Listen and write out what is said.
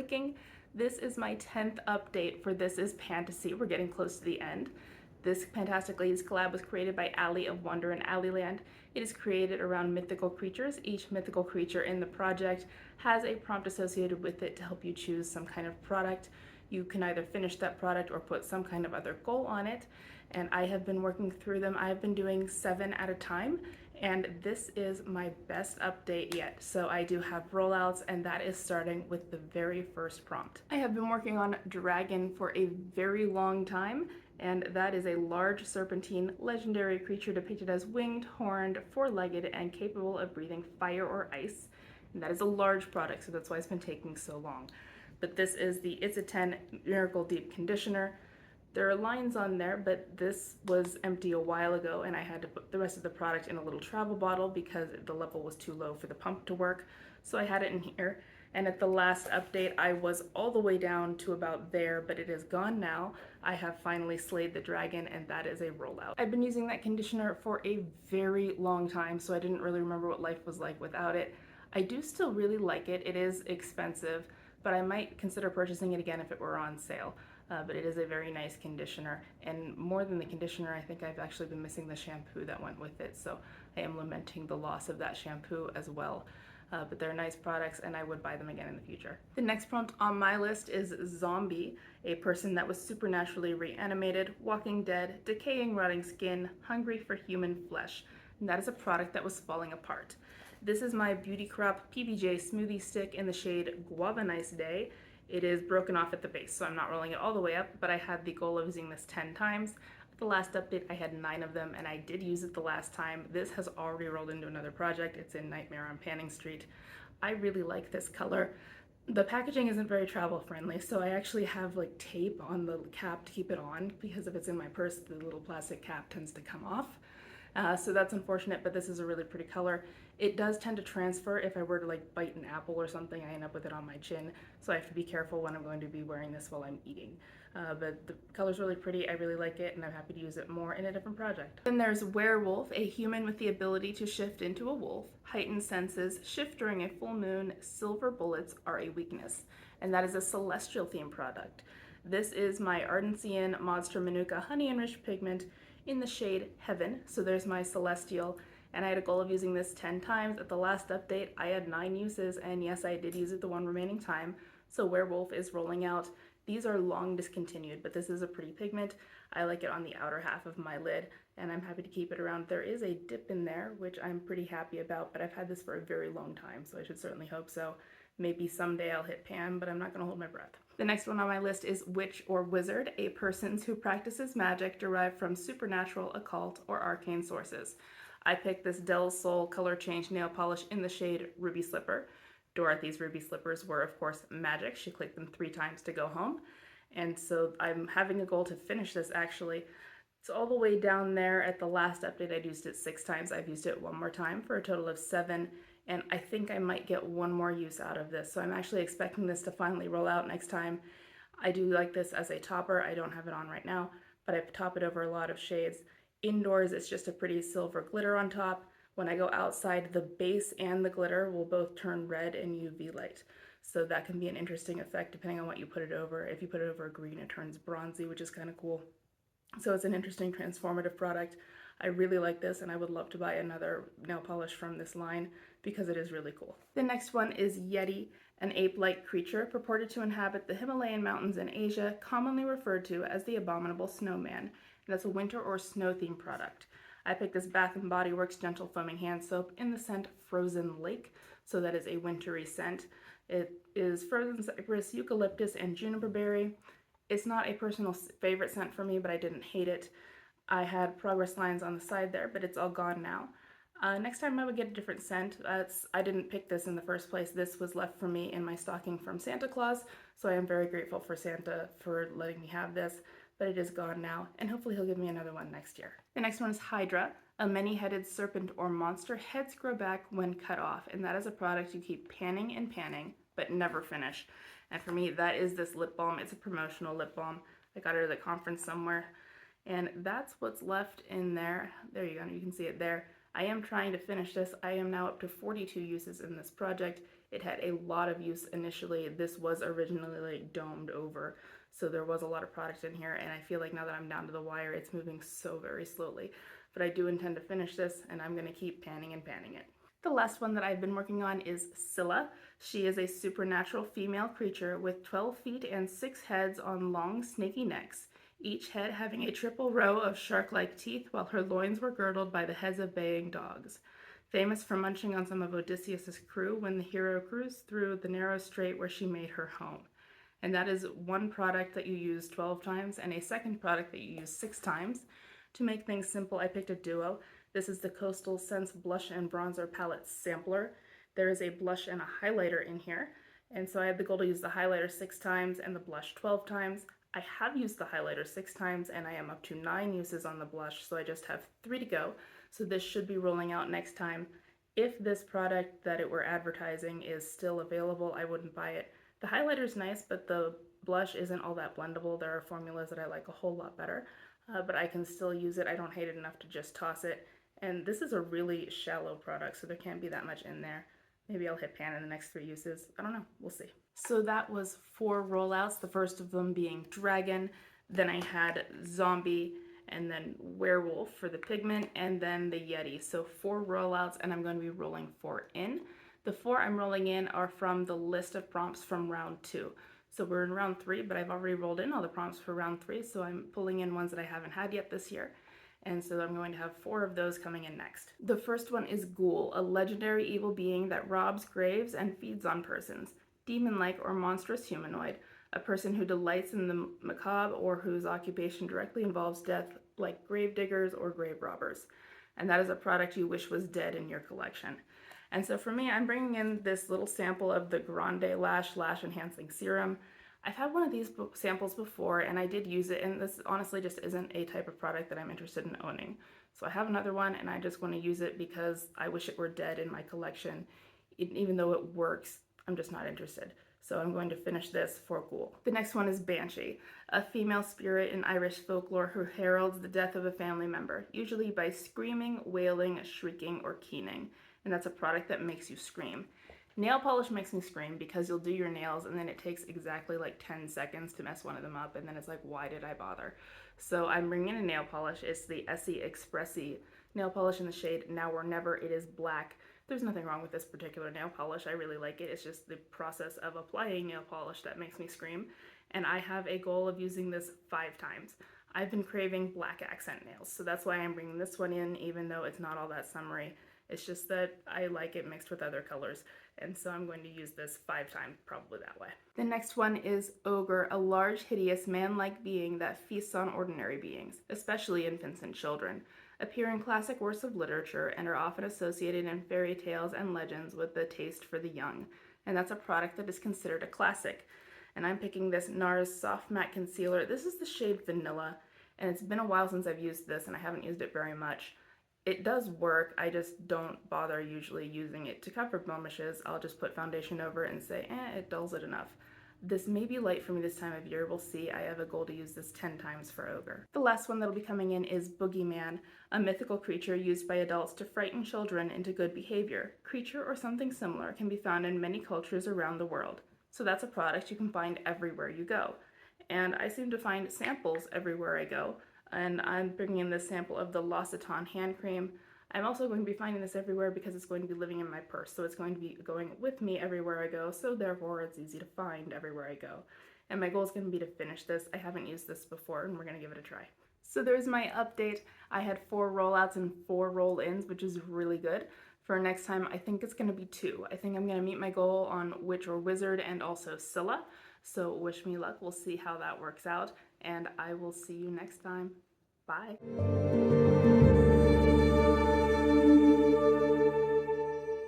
clicking. This is my 10th update for This is Pantasy. We're getting close to the end. This Pantastic Ladies collab was created by Alley of Wonder and Alleyland. It is created around mythical creatures. Each mythical creature in the project has a prompt associated with it to help you choose some kind of product. You can either finish that product or put some kind of other goal on it. And I have been working through them. I have been doing 7 at a time, and this is my best update yet. So I do have rollouts, and that is starting with the very first prompt. I have been working on Dragon for a very long time, and that is a large serpentine legendary creature depicted as winged, horned, four-legged, and capable of breathing fire or ice. And that is a large product, so that's why it's been taking so long. But this is the It's a 10 Miracle Deep Conditioner. There are lines on there, but this was empty a while ago, and I had to put the rest of the product in a little travel bottle because the level was too low for the pump to work. So I had it in here, and at the last update I was all the way down to about there, but it is gone now. I have finally slayed the dragon, and that is a rollout. I've been using that conditioner for a very long time, so I didn't really remember what life was like without it. I do still really like it. It is expensive, but I might consider purchasing it again if it were on sale. But it is a very nice conditioner, and more than the conditioner, I think I've actually been missing the shampoo that went with it, so I am lamenting the loss of that shampoo as well. But they're nice products, and I would buy them again in the future. The next prompt on my list is zombie, a person that was supernaturally reanimated, walking dead, decaying, rotting skin, hungry for human flesh. And that is a product that was falling apart. This is my Beauty Crop PBJ smoothie stick in the shade Guava Nice Day. It is broken off at the base, so I'm not rolling it all the way up, but I had the goal of using this 10 times. At the last update, I had 9 of them, and I did use it the last time. This has already rolled into another project. It's in Nightmare on Panning Street. I really like this color. The packaging isn't very travel friendly, so I actually have like tape on the cap to keep it on, because if it's in my purse, the little plastic cap tends to come off. So that's unfortunate, but this is a really pretty color. It does tend to transfer. If I were to like bite an apple or something, I end up with it on my chin, so I have to be careful when I'm going to be wearing this while I'm eating. But the color's really pretty. I really like it, and I'm happy to use it more in a different project. Then there's Werewolf, a human with the ability to shift into a wolf, heightened senses, shift during a full moon, silver bullets are a weakness, and that is a celestial theme product. This is my Ardensian Monster Manuka Honey Enriched Pigment in the shade Heaven. So there's my Celestial, and I had a goal of using this 10 times. At the last update, I had 9 uses, and yes, I did use it the one remaining time. So Werewolf is rolling out. These are long discontinued, but this is a pretty pigment. I like it on the outer half of my lid, and I'm happy to keep it around. There is a dip in there, which I'm pretty happy about, but I've had this for a very long time, so I should certainly hope so. Maybe someday I'll hit Pan, but I'm not gonna hold my breath. The next one on my list is Witch or Wizard, a person who practices magic derived from supernatural, occult, or arcane sources. I picked this Del Sol color change nail polish in the shade Ruby Slipper. Dorothy's ruby slippers were, of course, magic. She clicked them 3 times to go home. And so I'm having a goal to finish this, actually. It's all the way down there. At the last update, I'd used it 6 times. I've used it 1 more time for a total of 7. And I think I might get 1 more use out of this. So I'm actually expecting this to finally roll out next time. I do like this as a topper. I don't have it on right now, but I top it over a lot of shades. Indoors, it's just a pretty silver glitter on top. When I go outside, the base and the glitter will both turn red in UV light. So that can be an interesting effect depending on what you put it over. If you put it over green, it turns bronzy, which is kind of cool. So it's an interesting transformative product. I really like this, and I would love to buy another nail polish from this line because it is really cool. The next one is Yeti, an ape-like creature purported to inhabit the Himalayan mountains in Asia, commonly referred to as the abominable snowman. And that's a winter or snow themed product. I picked this Bath & Body Works Gentle Foaming Hand Soap in the scent Frozen Lake, so that is a wintry scent. It is frozen cypress, eucalyptus, and juniper berry. It's not a personal favorite scent for me, but I didn't hate it. I had progress lines on the side there, but it's all gone now. Next time I would get a different scent. I didn't pick this in the first place. This was left for me in my stocking from Santa Claus, so I am very grateful for Santa for letting me have this, but it is gone now, and hopefully he'll give me another one next year. The next one is Hydra, a many-headed serpent or monster. Heads grow back when cut off, and that is a product you keep panning and panning, but never finish. And for me, that is this lip balm. It's a promotional lip balm. I got it at a conference somewhere. And that's what's left in there. There you go, you can see it there. I am trying to finish this. I am now up to 42 uses in this project. It had a lot of use initially. This was originally like domed over, so there was a lot of product in here, and I feel like now that I'm down to the wire, it's moving so very slowly. But I do intend to finish this, and I'm going to keep panning and panning it. The last one that I've been working on is Scylla. She is a supernatural female creature with 12 feet and 6 heads on long, snaky necks, each head having a triple row of shark-like teeth, while her loins were girdled by the heads of baying dogs. Famous for munching on some of Odysseus' crew when the hero cruised through the narrow strait where she made her home. And that is one product that you use 12 times and a second product that you use 6 times. To make things simple, I picked a duo. This is the Coastal Scents Blush and Bronzer Palette Sampler. There is a blush and a highlighter in here, and so I had the goal to use the highlighter 6 times and the blush 12 times. I have used the highlighter 6 times, and I am up to 9 uses on the blush, so I just have 3 to go. So this should be rolling out next time. If this product that it were advertising is still available, I wouldn't buy it. The highlighter is nice, but the blush isn't all that blendable. There are formulas that I like a whole lot better, but I can still use it. I don't hate it enough to just toss it. And this is a really shallow product, so there can't be that much in there. Maybe I'll hit pan in the next 3 uses. I don't know. We'll see. So that was 4 rollouts, the first of them being Dragon. Then I had Zombie, and then Werewolf for the pigment, and then the Yeti. So 4 rollouts, and I'm going to be rolling 4 in. The 4 I'm rolling in are from the list of prompts from round 2. So we're in round 3, but I've already rolled in all the prompts for round 3, so I'm pulling in ones that I haven't had yet this year. And so I'm going to have 4 of those coming in next. The first one is Ghoul, a legendary evil being that robs graves and feeds on persons. Demon-like or monstrous humanoid, a person who delights in the macabre or whose occupation directly involves death, like grave diggers or grave robbers. And that is a product you wish was dead in your collection. And so for me, I'm bringing in this little sample of the Grande Lash Enhancing Serum. I've had one of these samples before, and I did use it, and this honestly just isn't a type of product that I'm interested in owning. So I have another one, and I just want to use it because I wish it were dead in my collection. Even though it works, I'm just not interested. So I'm going to finish this for Ghoul. The next one is Banshee, a female spirit in Irish folklore who heralds the death of a family member, usually by screaming, wailing, shrieking, or keening. And that's a product that makes you scream. Nail polish makes me scream because you'll do your nails and then it takes exactly like 10 seconds to mess one of them up, and then it's like, why did I bother? So I'm bringing in a nail polish. It's the Essie Expressi nail polish in the shade Now or Never. It is black. There's nothing wrong with this particular nail polish. I really like it. It's just the process of applying nail polish that makes me scream. And I have a goal of using this 5 times. I've been craving black accent nails, so that's why I'm bringing this one in, even though it's not all that summery. It's just that I like it mixed with other colors, and so I'm going to use this 5 times, probably that way. The next one is Ogre, a large, hideous, man-like being that feasts on ordinary beings, especially infants and children. Appear in classic works of literature and are often associated in fairy tales and legends with the taste for the young, and that's a product that is considered a classic. And I'm picking this NARS Soft Matte Concealer. This is the shade Vanilla, and it's been a while since I've used this, and I haven't used it very much. It does work, I just don't bother usually using it to cover blemishes. I'll just put foundation over it and say, it dulls it enough. This may be light for me this time of year, we'll see. I have a goal to use this 10 times for Ogre. The last one that'll be coming in is Boogeyman, a mythical creature used by adults to frighten children into good behavior. Creature or something similar can be found in many cultures around the world. So that's a product you can find everywhere you go. And I seem to find samples everywhere I go. And I'm bringing in this sample of the L'Occitane hand cream. I'm also going to be finding this everywhere because it's going to be living in my purse, so it's going to be going with me everywhere I go, so therefore it's easy to find everywhere I go. And my goal is going to be to finish this. I haven't used this before, and we're going to give it a try. So there's my update. I had 4 rollouts and 4 roll-ins, which is really good. For next time, I think it's going to be 2. I think I'm going to meet my goal on Witch or Wizard and also Scylla. So wish me luck. We'll see how that works out, and I will see you next time. Bye.